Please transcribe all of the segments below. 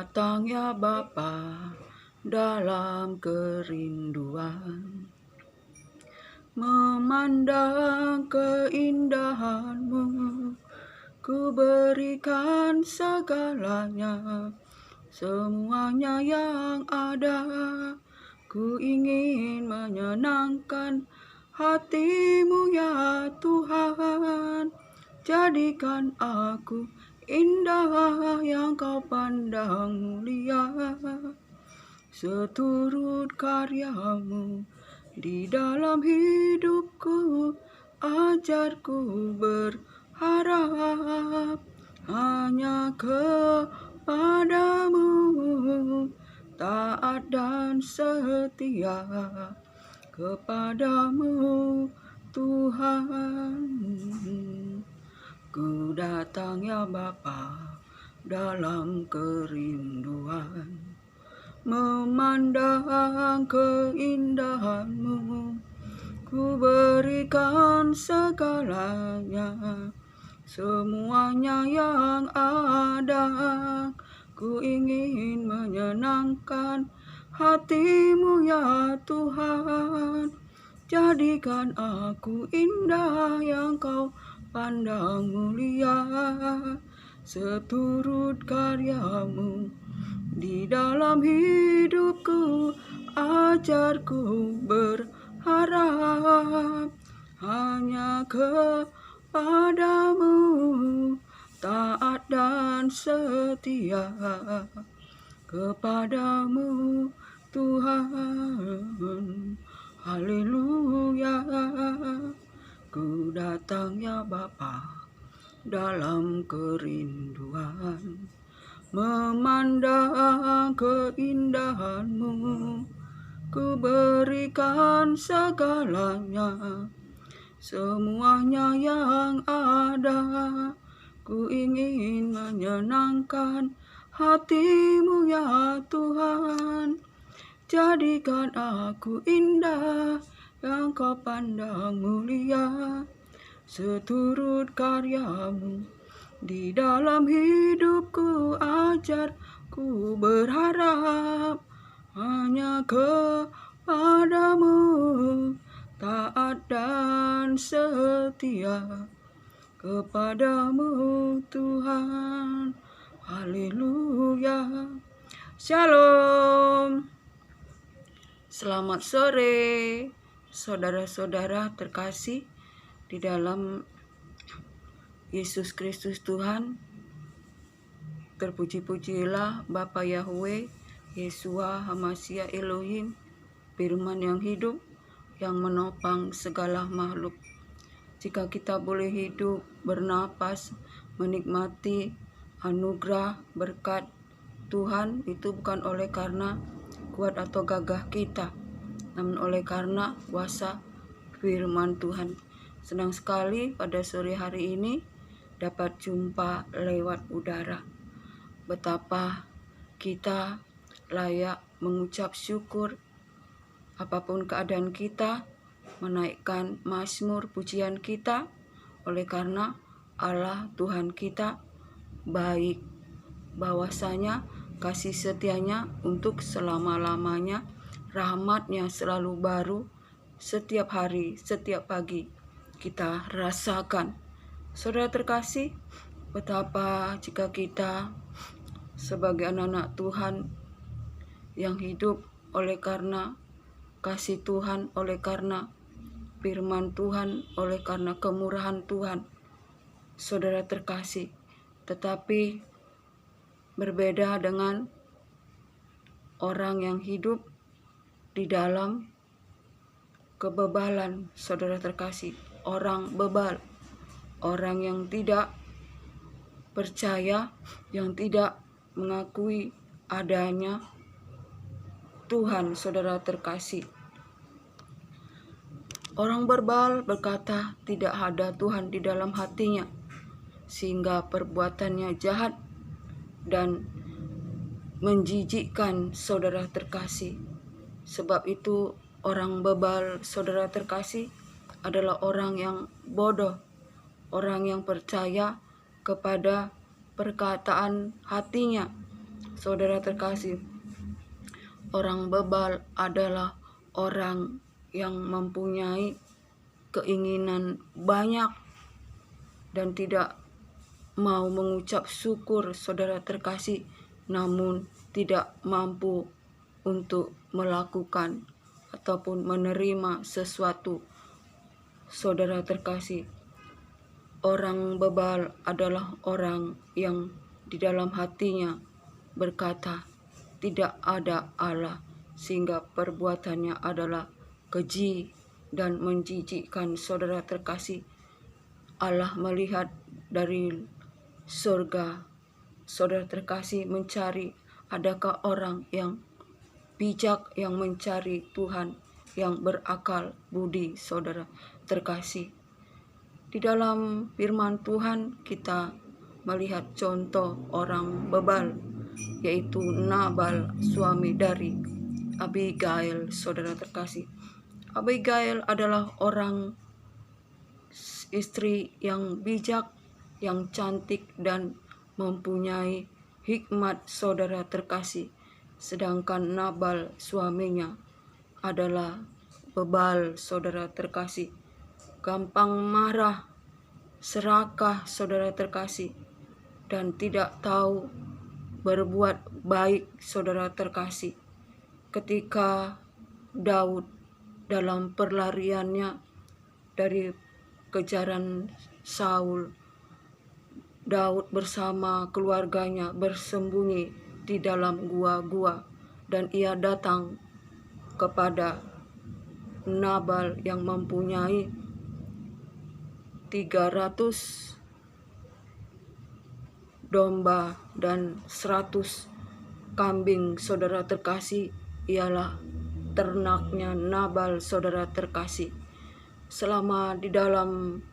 datang ya Bapa dalam kerinduan, memandang keindahan-Mu, ku berikan segalanya, semuanya yang ada. Ku ingin menyenangkan hati-Mu ya Tuhan, jadikan aku indah yang Kau pandang mulia, seturut karya-Mu di dalam hidupku. Ajarku berharap hanya kepadamu, taat dan setia kepadamu Tuhan. Ku datang ya Bapa dalam kerinduan, memandang keindahan-Mu, ku berikan segalanya, semuanya yang ada. Ku ingin menyenangkan hati-Mu ya Tuhan, jadikan aku indah yang Kau pandang mulia, seturut karya-Mu di dalam hidupku. Ajarku berharap hanya kepadamu, taat dan setia kepadamu Tuhan. Haleluya. Ku datang ya Bapa dalam kerinduan, memandang keindahan-Mu, ku berikan segalanya, semuanya yang ada. Ku ingin menyenangkan hati-Mu ya Tuhan, jadikan aku indah yang Kau pandang mulia, seturut karya-Mu di dalam hidupku. Ajarku berharap hanya kepadamu, taat dan setia kepadamu Tuhan. Haleluya. Shalom. Selamat sore saudara-saudara terkasih di dalam Yesus Kristus Tuhan. Terpuji-pujilah Bapa Yahweh, Yesua Hamasia Elohim, firman yang hidup, yang menopang segala makhluk. Jika kita boleh hidup, bernapas, menikmati anugerah berkat Tuhan, itu bukan oleh karena kuat atau gagah kita, namun oleh karena kuasa firman Tuhan. Senang sekali pada sore hari ini dapat jumpa lewat udara. Betapa kita layak mengucap syukur apapun keadaan kita, menaikkan mazmur pujian kita, oleh karena Allah Tuhan kita baik, bahwasanya kasih setianya untuk selama-lamanya, rahmat-Nya selalu baru setiap hari, setiap pagi kita rasakan. Saudara terkasih, betapa jika kita sebagai anak-anak Tuhan yang hidup oleh karena kasih Tuhan, oleh karena firman Tuhan, oleh karena kemurahan Tuhan, saudara terkasih. Tetapi berbeda dengan orang yang hidup di dalam kebebalan, saudara terkasih. Orang bebal, orang yang tidak percaya, yang tidak mengakui adanya Tuhan, saudara terkasih. Orang berbal berkata tidak ada Tuhan di dalam hatinya, sehingga perbuatannya jahat dan menjijikkan, saudara terkasih. Sebab itu orang bebal, saudara terkasih, adalah orang yang bodoh, orang yang percaya kepada perkataan hatinya, Saudara terkasih, orang bebal adalah orang yang mempunyai keinginan banyak dan tidak mau mengucap syukur, saudara terkasih, namun tidak mampu untuk melakukan ataupun menerima sesuatu. Saudara terkasih, orang bebal adalah orang yang di dalam hatinya berkata, tidak ada Allah, sehingga perbuatannya adalah keji dan menjijikkan. Saudara terkasih, Allah melihat dari surga. Saudara terkasih, mencari adakah orang yang bijak, yang mencari Tuhan, yang berakal budi. Saudara terkasih, di dalam firman Tuhan kita melihat contoh orang bebal, yaitu Nabal, suami dari Abigail. Saudara terkasih, Abigail adalah orang istri yang bijak, yang cantik dan mempunyai hikmat. Saudara terkasih, sedangkan Nabal suaminya adalah bebal. Saudara terkasih, gampang marah, serakah. Saudara terkasih, dan tidak tahu berbuat baik. Saudara terkasih, ketika Daud dalam perlariannya dari kejaran Saul, Daud bersama keluarganya bersembunyi di dalam gua-gua, dan ia datang kepada Nabal yang mempunyai 300 domba dan 100 kambing. Saudara terkasih, ialah ternaknya Nabal. Saudara terkasih, selama di dalam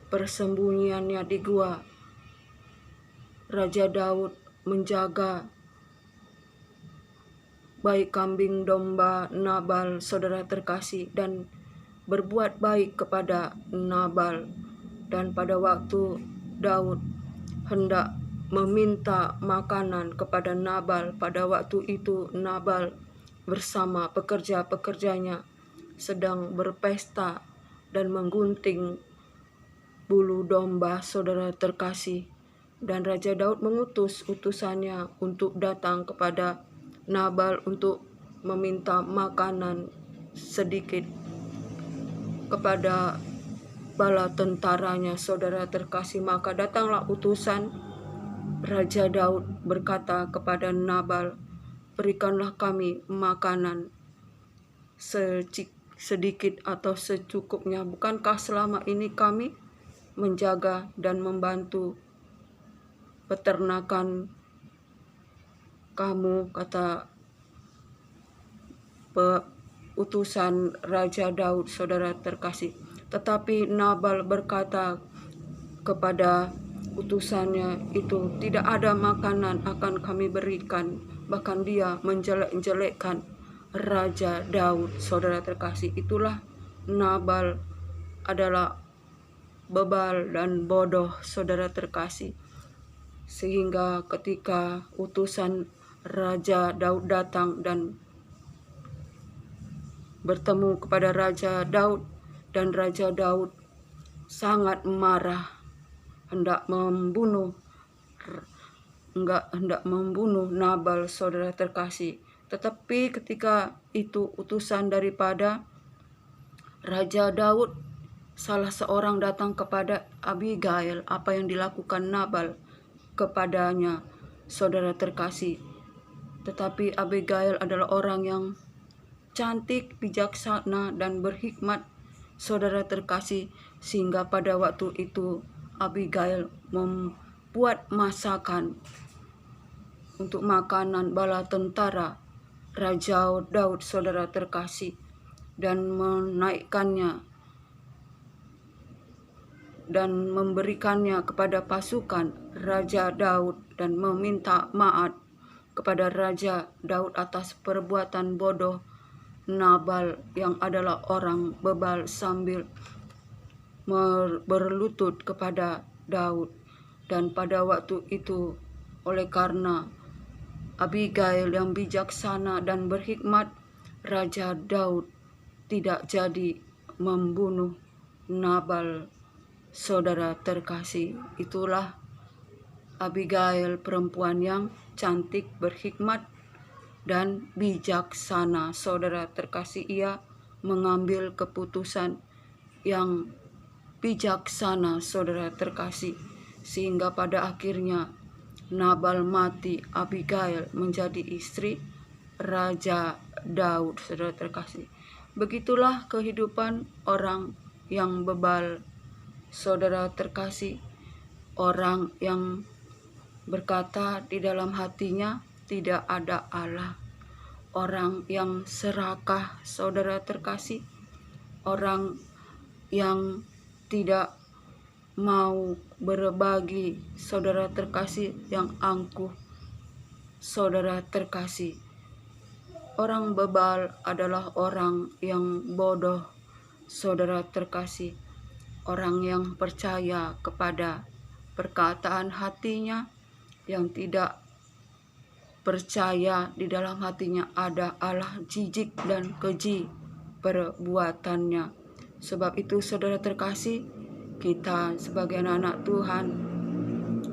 persembunyiannya di gua, Raja Daud menjaga baik kambing domba Nabal. Saudara terkasih, dan berbuat baik kepada Nabal. Dan pada waktu Daud hendak meminta makanan kepada Nabal, pada waktu itu Nabal bersama pekerja-pekerjanya sedang berpesta dan menggunting bulu domba. Saudara terkasih, dan Raja Daud mengutus utusannya untuk datang kepada Nabal untuk meminta makanan sedikit kepada bala tentaranya. Saudara terkasih, maka datanglah utusan. Raja Daud berkata kepada Nabal, berikanlah kami makanan sedikit atau secukupnya. Bukankah selama ini kami menjaga dan membantu peternakan kamu, kata utusan Raja Daud. Saudara terkasih, tetapi Nabal berkata kepada utusannya itu, tidak ada makanan akan kami berikan. Bahkan dia menjelek-jelekkan Raja Daud. Saudara terkasih, itulah Nabal adalah bebal dan bodoh. Saudara terkasih, sehingga ketika utusan Raja Daud datang dan bertemu kepada Raja Daud, dan Raja Daud sangat marah, hendak membunuh Nabal. Saudara terkasih, tetapi ketika itu utusan daripada Raja Daud, salah seorang datang kepada Abigail. Apa yang dilakukan Nabal kepadanya, saudara terkasih, tetapi Abigail adalah orang yang cantik, bijaksana, dan berhikmat. Saudara terkasih, sehingga pada waktu itu Abigail membuat masakan untuk makanan bala tentara Raja Daud. Saudara terkasih, dan menaikkannya dan memberikannya kepada pasukan Raja Daud, dan meminta maaf kepada Raja Daud atas perbuatan bodoh Nabal yang adalah orang bebal, sambil berlutut kepada Daud. Dan pada waktu itu, oleh karena Abigail yang bijaksana dan berhikmat, Raja Daud tidak jadi membunuh Nabal. Saudara terkasih, itulah Abigail, perempuan yang cantik, berhikmat, dan bijaksana. Saudara terkasih, ia mengambil keputusan yang bijaksana, saudara terkasih, sehingga pada akhirnya Nabal mati, Abigail menjadi istri Raja Daud, saudara terkasih. Begitulah kehidupan orang yang bebal, saudara terkasih. Orang yang berkata di dalam hatinya tidak ada Allah. Orang yang serakah, saudara terkasih. Orang yang tidak mau berbagi, saudara terkasih, yang angkuh, saudara terkasih. Orang bebal adalah orang yang bodoh, saudara terkasih. Orang yang percaya kepada perkataan hatinya, yang tidak percaya di dalam hatinya ada Allah, jijik dan keji perbuatannya. Sebab itu, saudara terkasih, kita sebagai anak-anak Tuhan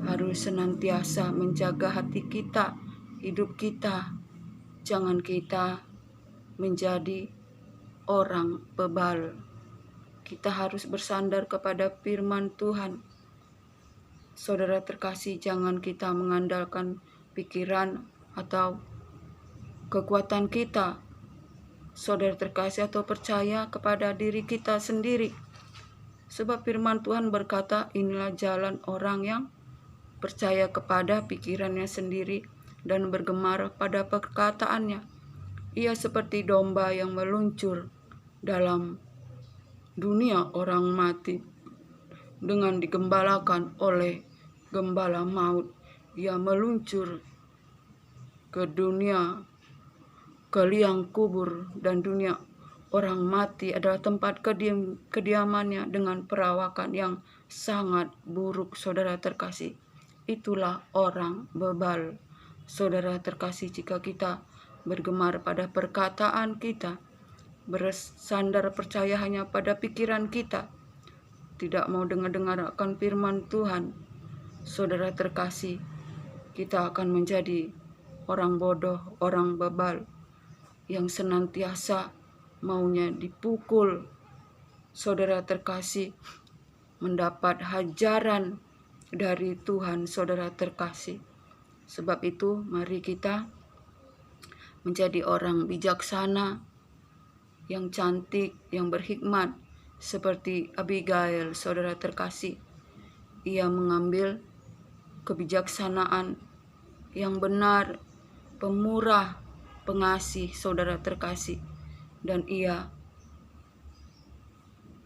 harus senantiasa menjaga hati kita, hidup kita. Jangan kita menjadi orang bebal. Kita harus bersandar kepada firman Tuhan. Saudara terkasih, jangan kita mengandalkan pikiran atau kekuatan kita, saudara terkasih, atau percaya kepada diri kita sendiri. Sebab firman Tuhan berkata, inilah jalan orang yang percaya kepada pikirannya sendiri dan bergemar pada perkataannya. Ia seperti domba yang meluncur dalam dunia orang mati dengan digembalakan oleh gembala maut. Ia meluncur ke dunia, ke liang kubur, dan dunia orang mati adalah tempat kediamannya dengan perawakan yang sangat buruk, saudara terkasih. Itulah orang bebal, saudara terkasih. Jika kita bergemar pada perkataan kita, bersandar percaya hanya pada pikiran kita, tidak mau dengar akan firman Tuhan, saudara terkasih, kita akan menjadi orang bodoh, orang bebal yang senantiasa maunya dipukul, saudara terkasih, mendapat hajaran dari Tuhan, saudara terkasih. Sebab itu, mari kita menjadi orang bijaksana, yang cantik, yang berhikmat, seperti Abigail, saudara terkasih. Ia mengambil kebijaksanaan yang benar, pemurah, pengasih, saudara terkasih. Dan ia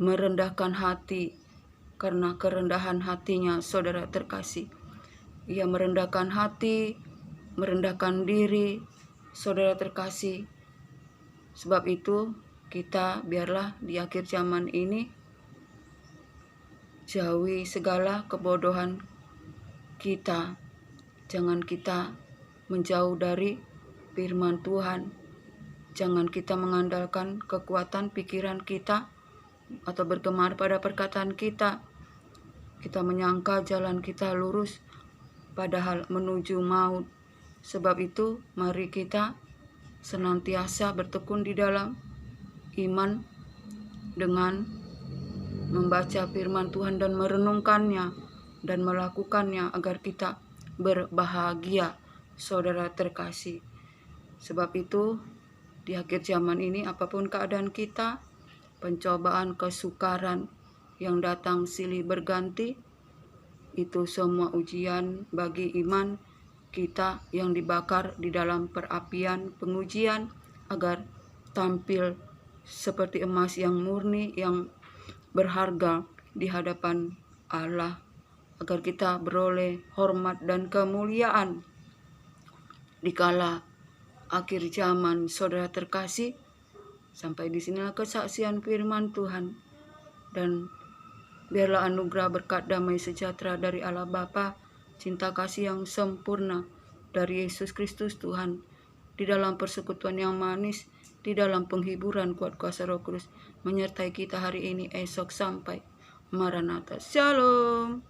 merendahkan hati karena kerendahan hatinya, saudara terkasih. Ia merendahkan hati, merendahkan diri, saudara terkasih. Sebab itu, kita biarlah di akhir zaman ini jauhi segala kebodohan kita. Jangan kita menjauh dari firman Tuhan. Jangan kita mengandalkan kekuatan pikiran kita atau bergemar pada perkataan kita. Kita menyangka jalan kita lurus, padahal menuju maut. Sebab itu, mari kita senantiasa bertekun di dalam iman dengan membaca firman Tuhan dan merenungkannya dan melakukannya agar kita berbahagia, saudara terkasih. Sebab itu, di akhir zaman ini, apapun keadaan kita, pencobaan, kesukaran yang datang silih berganti, itu semua ujian bagi iman kita yang dibakar di dalam perapian pengujian, agar tampil seperti emas yang murni, yang berharga di hadapan Allah, agar kita beroleh hormat dan kemuliaan dikala akhir zaman, saudara terkasih. Sampai di sinilah kesaksian firman Tuhan, dan biarlah anugerah berkat damai sejahtera dari Allah Bapa, cinta kasih yang sempurna, dari Yesus Kristus Tuhan, di dalam persekutuan yang manis, di dalam penghiburan kuat kuasa Roh Kudus, menyertai kita hari ini, esok, sampai Maranatha. Shalom.